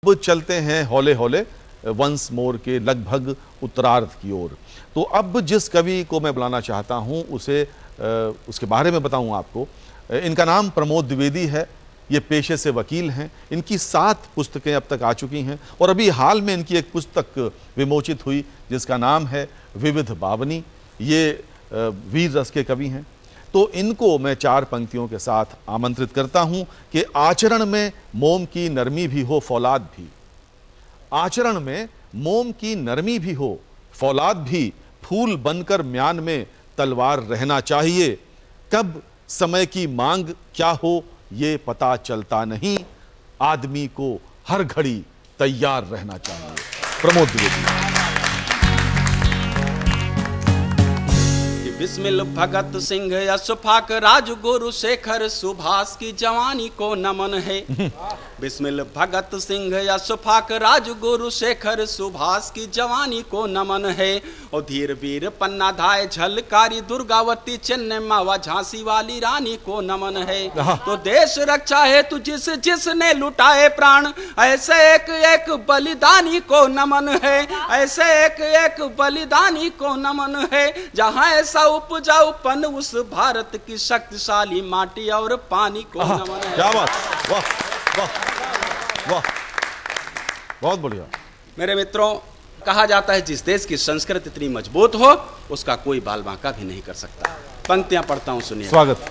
अब चलते हैं हौले हौले वंस मोर के लगभग उत्तरार्ध की ओर। तो अब जिस कवि को मैं बुलाना चाहता हूं उसके बारे में बताऊं आपको। इनका नाम प्रमोद द्विवेदी है। ये पेशे से वकील हैं। इनकी 7 पुस्तकें अब तक आ चुकी हैं और अभी हाल में इनकी एक पुस्तक विमोचित हुई जिसका नाम है विविध बावनी। ये वीर रस के कवि हैं। तो इनको मैं 4 पंक्तियों के साथ आमंत्रित करता हूं कि आचरण में मोम की नरमी भी हो फौलाद भी। आचरण में मोम की नरमी भी हो फौलाद भी, फूल बनकर म्यान में तलवार रहना चाहिए। कब समय की मांग क्या हो ये पता चलता नहीं, आदमी को हर घड़ी तैयार रहना चाहिए। प्रमोद द्विवेदी। बिस्मिल भगत सिंह अशफाक राजगुरु शेखर सुभाष की जवानी को नमन है। बिस्मिल भगत सिंह अशफाक राजगुरु शेखर सुभाष की जवानी को नमन है। और धीर वीर पन्ना धाय झलकारी दुर्गावती चेन्नई मावा झांसी वाली रानी को नमन है। तो देश रक्षा है तु जिसने लुटाए प्राण, ऐसे एक एक बलिदानी को नमन है। ऐसे एक एक बलिदानी को नमन है। जहाँ ऐसा उपजाऊपन उस भारत की शक्तिशाली माटी और पानी को नमन है। क्या बात, वाह वाह वाह, बहुत बढ़िया। मेरे मित्रों, कहा जाता है जिस देश की संस्कृति इतनी मजबूत हो उसका कोई बाल बांका भी नहीं कर सकता। पंक्तियां पढ़ता हूं, सुनिए। स्वागत।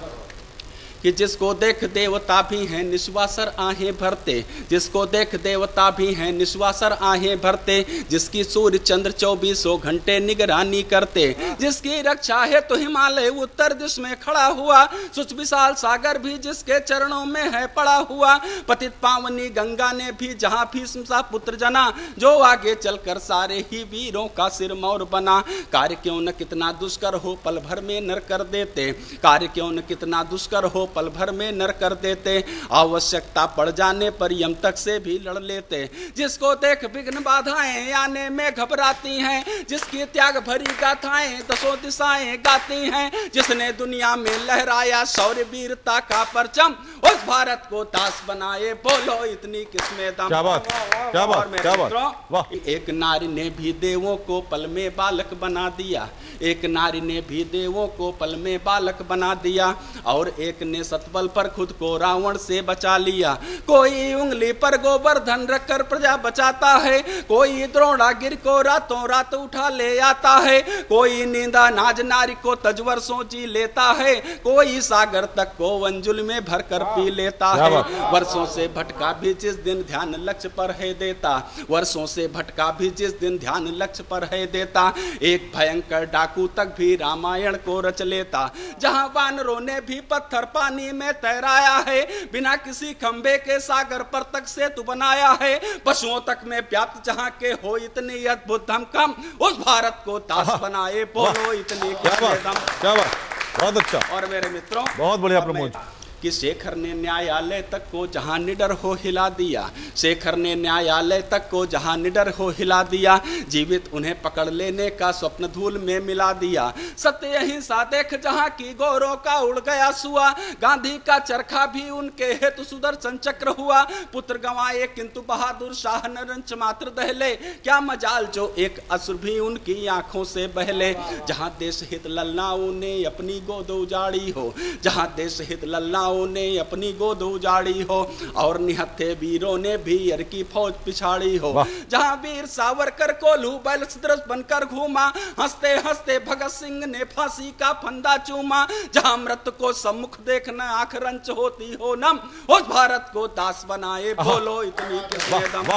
कि जिसको देख देवता भी हैं निश्वासर आहें भरते, जिसको देख देवता भी हैं निश्वासर आहें भरते, जिसकी सूर्य चंद्र 24 घंटे निगरानी करते, जिसकी रक्षा है तो हिमालय उत्तर दिश में खड़ा हुआ, सुच विशाल सागर भी जिसके चरणों में है पड़ा हुआ, पतित पावनी गंगा ने भी जहाँ भीष्म सा पुत्र जना, जो आगे चलकर सारे ही वीरों का सिरमौर बना। कार्य क्यों न कितना दुष्कर हो पल भर में नर कर देते, कार्य क्यों न कितना दुष्कर हो पल भर में नर कर देते, आवश्यकता पड़ जाने पर यम तक से भी लड़ लेते, जिसको देख विघ्न बाधाएं आने में घबराती हैं, जिसकी त्याग भरी गाथाएं 10 दिशाएं गाती हैं, जिसने दुनिया में लहराया शौर्य वीरता का परचम, उस भारत को दास बनाए बोलो इतनी किस्में दम। क्या बात, क्या बात, क्या बात। एक नारी ने भी देवों को पल में बालक बना दिया, एक नारी ने भी देवों को पल में बालक बना दिया, और एक ने सतबल पर खुद को रावण से बचा लिया। कोई उंगली पर गोवर्धन रखकर प्रजा बचाता है, कोई द्रोणागिरि को रातों रात उठा ले आता है, कोई नींदा नाज नारी को तज वर्षों जी लेता है, कोई सागर तक को अंजुल में भरकर पी लेता है। वर्षों से भटका भी जिस दिन ध्यान लक्ष्य पर है देता, वर्षों से भटका भी जिस दिन ध्यान लक्ष्य पर है देता, एक भयंकर डाकू तक भी रामायण को रच लेता, जहां वानरों ने भी पत्थर पानी में तैराया है, बिना किसी खंबे के सागर पर तक सेतु बनाया है, पशुओं तक में व्याप्त जहां के हो इतनी अद्भुत धमकम, उस भारत को दास बनाए बोलो इतनी दम। क्या बात, बहुत अच्छा। और मेरे मित्रों, बहुत बढ़िया प्रमोद। कि शेखर ने न्यायालय तक को जहां निडर हो हिला दिया, शेखर ने न्यायालय तक को जहां निडर हो हिला दिया, जीवित उन्हें पकड़ लेने का स्वप्न धूल में मिला दिया, सत्य अहिंसा देख जहां की गौरों का उड़ गया सुआ, गांधी का चरखा भी उनके हेतु सुदर्शन चक्र हुआ, पुत्र गंवाए किंतु बहादुर शाह नरंच मात्र दहले, क्या मजाल जो एक असुर भी उनकी आंखों से बहले, जहां देश हित लल्लाओं ने अपनी गोद उजाड़ी हो, जहां देश हित लल्ला ने अपनी गोद उजाड़ी हो, और निहत्थे वीरों ने भी यर की फौज पिछाड़ी हो, जहां वीर सावरकर को लू बैल सदृश बनकर घूमा, हंसते हंसते भगत सिंह ने फांसी का फंदा चूमा, जहां मृत को सम्मुख देखना आंख रंच होती हो नम, उस भारत को दास बनाए बोलो इतनी किस्में दम।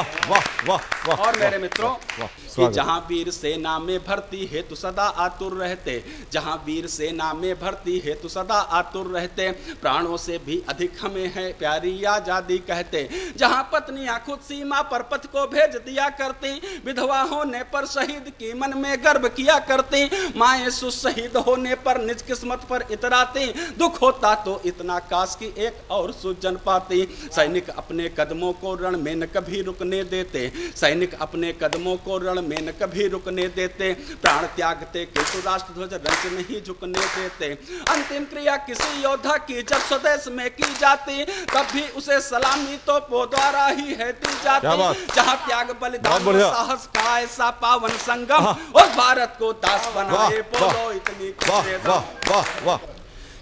और मेरे मित्रों, कि जहां वीर सेना में भर्ती है तो सदा आतुर रहते, जहां वीर सेना में भर्ती है तो सदा आतुर रहते, प्राणों से भी अधिक हमें है प्यारी आजादी कहते, जहां पत्नियां खुद सीमा पर पथ को भेज दिया करती, विधवा होने पर शहीद की मन में गर्व किया करती, माएं शहीद होने पर निज किस्मत पर इतराती, दुख होता तो इतना काश की एक और सुजन पाती, सैनिक अपने कदमों को रण में न कभी रुकने देते, सैनिक अपने कदमों को रण में न कभी रुकने देते, प्राण त्यागते किंतु राष्ट्र ध्वज रंच नहीं झुकने देते, अंतिम क्रिया किसी योद्धा की जब सदैव देश में की जाती, तब भी उसे सलामी तो पो द्वारा ही है दी जाती। जहाँ त्याग बलिदान और साहस का ऐसा पावन संगम, उस भारत को दास बनाए बोलो इतनी खुशी दम। वाह वाह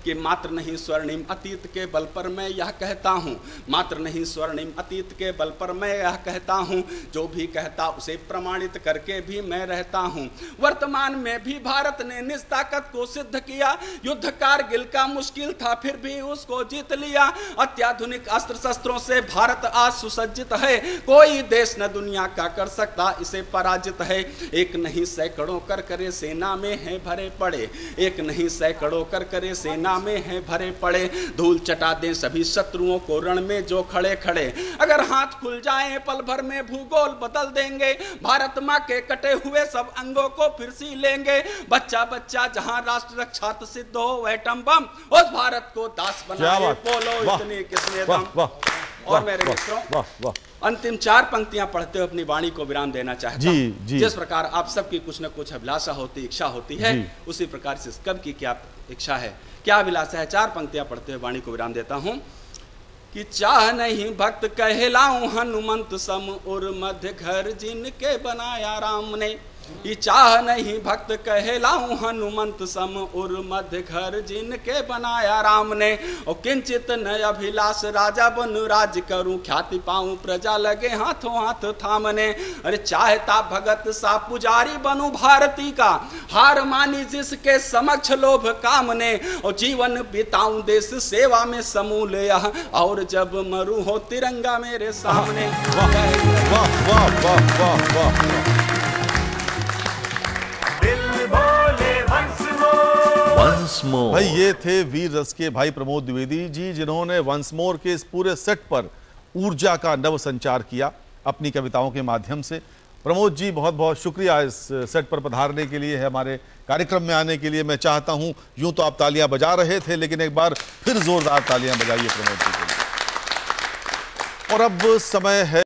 कि मात्र नहीं स्वर्णिम अतीत के बल पर मैं यह कहता हूँ, मात्र नहीं स्वर्णिम अतीत के बल पर मैं यह कहता हूँ, जो भी कहता उसे प्रमाणित करके भी मैं रहता हूँ। वर्तमान में भी भारत ने निज ताकत को सिद्ध किया, युद्ध कारगिल का मुश्किल था फिर भी उसको जीत लिया। अत्याधुनिक अस्त्र शस्त्रों से भारत आज सुसज्जित है, कोई देश न दुनिया का कर सकता इसे पराजित है। एक नहीं सैकड़ों कर करे सेना में है भरे पड़े, एक नहीं सैकड़ों कर करे सेना में है भरे पड़े, धूल चटा दें सभी शत्रुओं को रण में जो खड़े खड़े। अगर हाथ खुल जाएं पल भर में भूगोल बदल देंगे, भारत माँ के कटे हुए सब अंगों को फिर सी लेंगे। बच्चा बच्चा जहां राष्ट्र रक्षात सिद्ध हो एटम बम, उस भारत को दास बनाए बोलो इतनी किसने दम। और मेरे मित्रों, अंतिम 4 पंक्तियां पढ़ते हुए अपनी वाणी को विराम देना चाहता हूं। जिस प्रकार आप सबकी कुछ न कुछ अभिलाषा होती, इच्छा होती है, उसी प्रकार से कब की क्या इच्छा है, क्या अभिलाषा है, 4 पंक्तियां पढ़ते हुए वाणी को विराम देता हूं। कि चाह नहीं भक्त कहलाऊं हनुमंत सम और मध्य घर जिनके बनाया राम ने। कि चाह नहीं भक्त कहलाऊं हनुमंत सम और मध्य घर जिनके बनाया राम ने। और किंचित न अभिलाष राजा बनु राज करूं, ख्याति पाऊं प्रजा लगे हाथों हाथ थामने। अरे चाहता भगत सा पुजारी बनूं भारती का, हार मानी जिसके समक्ष लोभ कामने। और जीवन बिताऊं देश सेवा में समूल यह, और जब मरू हो तिरंगा मेरे सामने। वाह वाह वाह वाह वाह। भाई ये थे वीर रस के भाई प्रमोद द्विवेदी जी, जिन्होंने वंस मोर के इस पूरे सेट पर ऊर्जा का नव संचार किया अपनी कविताओं के माध्यम से। प्रमोद जी बहुत बहुत शुक्रिया इस सेट पर पधारने के लिए, हमारे कार्यक्रम में आने के लिए। मैं चाहता हूं, यूं तो आप तालियां बजा रहे थे, लेकिन एक बार फिर जोरदार तालियां बजाइए प्रमोद जी के लिए। और अब समय है